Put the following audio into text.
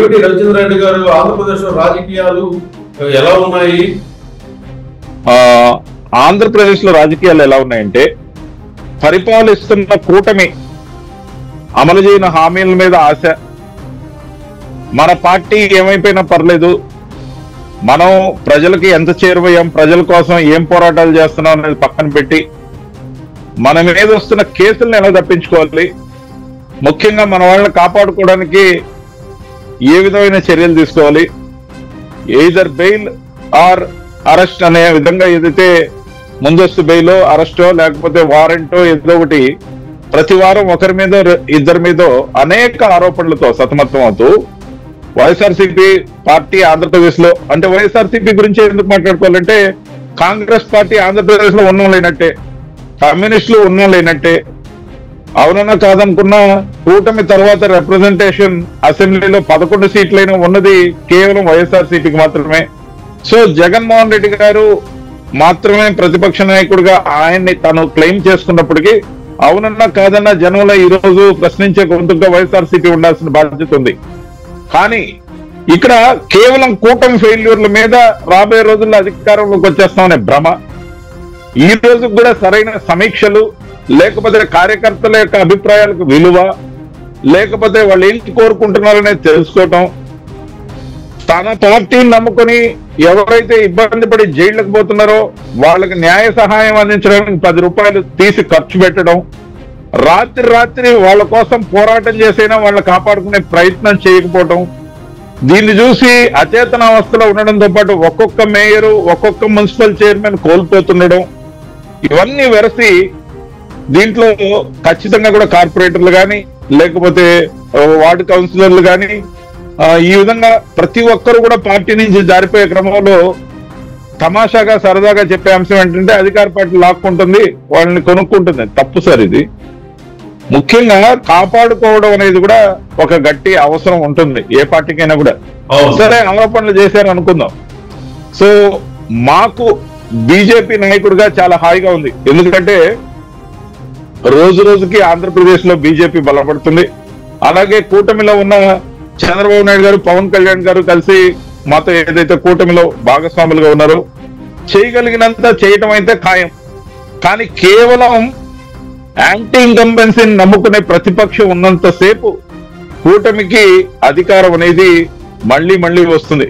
ఏమిటి రవిచంద్ర రెడ్డి గారు, ఆంధ్రప్రదేశ్ లో రాజకీయాలు ఎలా ఉన్నాయి? ఆంధ్రప్రదేశ్ లో రాజకీయాలు ఎలా ఉన్నాయంటే, పరిపాలిస్తున్న కూటమి అమలు చేయని హామీల మీద ఆశ, మన పార్టీ ఏమైపోయినా పర్లేదు, మనం ప్రజలకి ఎంత చేరువయ్యాం, ప్రజల కోసం ఏం పోరాటాలు చేస్తున్నాం అనేది పక్కన పెట్టి మన మీద వస్తున్న కేసులను ఎలా తప్పించుకోవాలి, ముఖ్యంగా మన వాళ్ళని కాపాడుకోవడానికి ఏ విధమైన చర్యలు తీసుకోవాలి, ఎయిదర్ బెయిల్ ఆర్ అరెస్ట్ అనే విధంగా ఏదైతే ముందస్తు బెయిలో అరెస్టో లేకపోతే వారెంటో ఏదో ఒకటి ప్రతి వారం ఒకరి మీద ఇద్దరి మీద అనేక ఆరోపణలతో సతమతం అవుతూ వైఎస్ఆర్సీపీ పార్టీ ఆంధ్రప్రదేశ్ లో, అంటే వైఎస్ఆర్సీపీ గురించి ఎందుకు మాట్లాడుకోవాలంటే కాంగ్రెస్ పార్టీ ఆంధ్రప్రదేశ్ లో ఉన్నం లేనట్టే, కమ్యూనిస్టులు ఉన్నం లేనట్టే. అవునన్నా కాదనుకున్నా కూటమి తర్వాత రిప్రజెంటేషన్ అసెంబ్లీలో 11 సీట్లైనా ఉన్నది కేవలం వైఎస్ఆర్సీపీకి మాత్రమే. సో జగన్మోహన్ రెడ్డి గారు మాత్రమే ప్రతిపక్ష నాయకుడిగా ఆయన్ని తను క్లెయిమ్ చేసుకున్నప్పటికీ అవునన్నా కాదన్నా జనంలో ఈ రోజు ప్రశ్నించే గొంతుగా వైఎస్ఆర్సీపీ ఉండాల్సిన బాధ్యత ఉంది. కానీ ఇక్కడ కేవలం కూటమి ఫెయిల్యూర్ల మీద రాబోయే రోజుల్లో అధికారంలోకి వచ్చేస్తామనే భ్రమ, ఈ రోజు కూడా సరైన సమీక్షలు లేకపోతే కార్యకర్తల యొక్క అభిప్రాయాలకు విలువ లేకపోతే వాళ్ళు ఏంటి కోరుకుంటున్నారనేది తెలుసుకోవటం, తన పార్టీని నమ్ముకొని ఎవరైతే ఇబ్బంది పడి జైళ్లకు పోతున్నారో వాళ్ళకి న్యాయ సహాయం అందించడానికి 10 రూపాయలు తీసి ఖర్చు పెట్టడం, రాత్రి వాళ్ళ కోసం పోరాటం చేసైనా వాళ్ళని కాపాడుకునే ప్రయత్నం చేయకపోవటం, దీన్ని చూసి అచేతనావస్థలో ఉండడంతో పాటు ఒక్కొక్క మేయరు ఒక్కొక్క మున్సిపల్ చైర్మన్ కోల్పోతుండడం, ఇవన్నీ వెరసి దీంట్లో ఖచ్చితంగా కూడా కార్పొరేటర్లు కానీ లేకపోతే వార్డు కౌన్సిలర్లు కానీ ఈ విధంగా ప్రతి ఒక్కరు కూడా పార్టీ నుంచి జారిపోయే క్రమంలో తమాషాగా సరదాగా చెప్పే అంశం ఏంటంటే అధికార పార్టీ లాక్కుంటుంది, వాళ్ళని కొనుక్కుంటుంది. తప్పు సార్, ఇది ముఖ్యంగా కాపాడుకోవడం అనేది కూడా ఒక గట్టి అవసరం ఉంటుంది ఏ పార్టీకైనా కూడా. సరే ఆరోపణలు చేశారు అనుకుందాం, సో మాకు బీజేపీ నాయకుడిగా చాలా హాయిగా ఉంది, ఎందుకంటే రోజు రోజుకి ఆంధ్రప్రదేశ్ లో బీజేపీ బలపడుతుంది. అలాగే కూటమిలో ఉన్న చంద్రబాబు నాయుడు గారు, పవన్ కళ్యాణ్ గారు కలిసి మాతో ఏదైతే కూటమిలో భాగస్వాములుగా ఉన్నారో చేయగలిగినంత చేయటం అయితే ఖాయం. కానీ కేవలం యాంటీ ఇన్కంబెన్సీని నమ్ముకునే ప్రతిపక్షం ఉన్నంతసేపు కూటమికి అధికారం అనేది మళ్ళీ వస్తుంది.